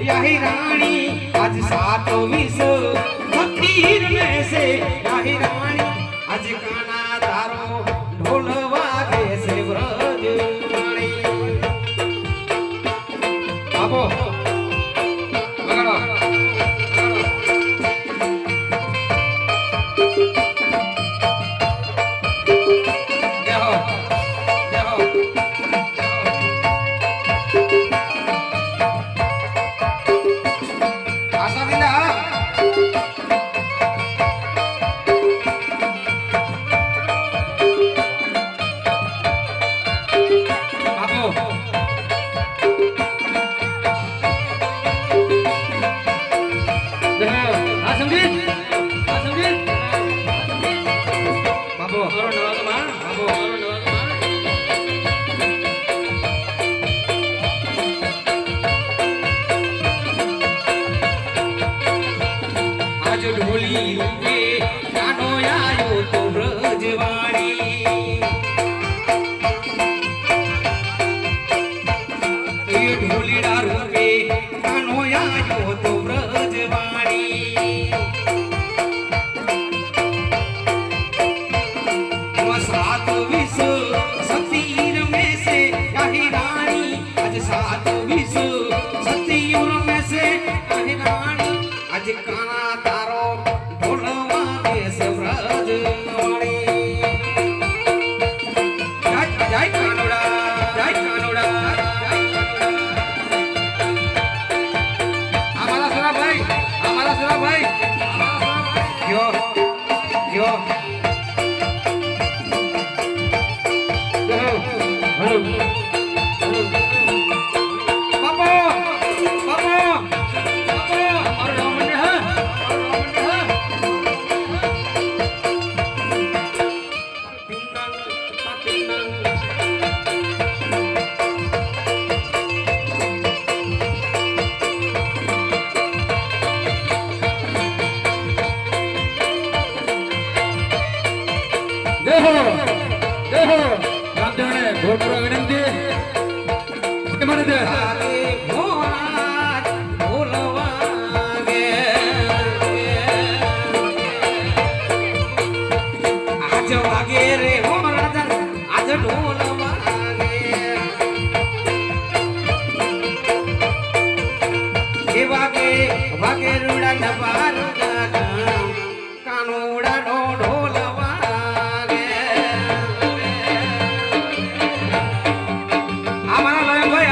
यही रानी आज 27 फकीर में से यही रानी आज काना तारो ढोल वागे से ब्रज वाणी बाबो ढोली रूपे कानो आयो तो ब्रजवाणी ये ढोलीड़ा रूपे कानो आयो तो ब्रजवाणी वो 27 सतीर में से यही रानी आज 27 सतीर में से यही रानी आज काना तारो ढोलवा देश ब्रज वाणी जय कानोड़ा जय कानोड़ा हमारा सुना भाई यो यो विनंती आज वागे रे हो राजा आज ढोल वागे वागे रुड़ा डबार कानूड़ा ढोल हमारा लय भाई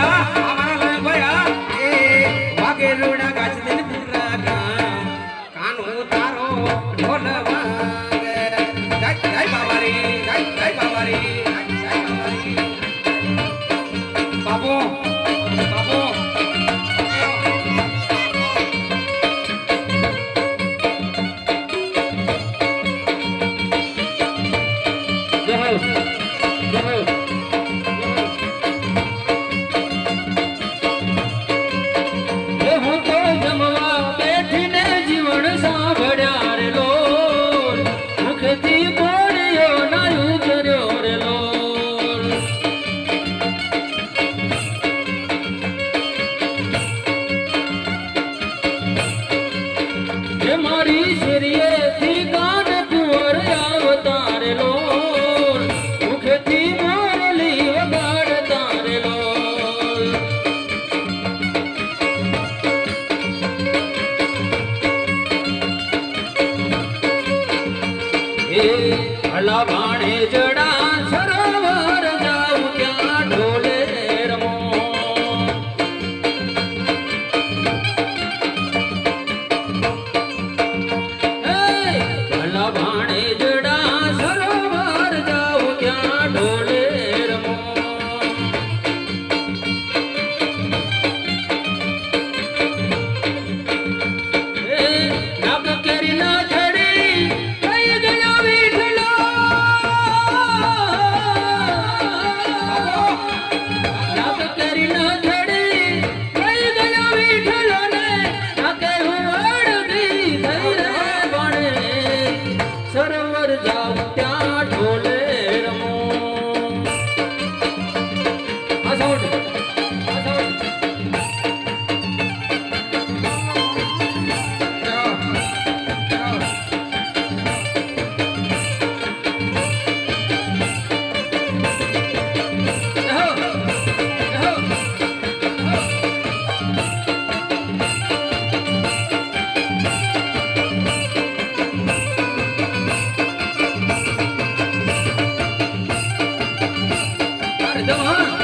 દઉં હા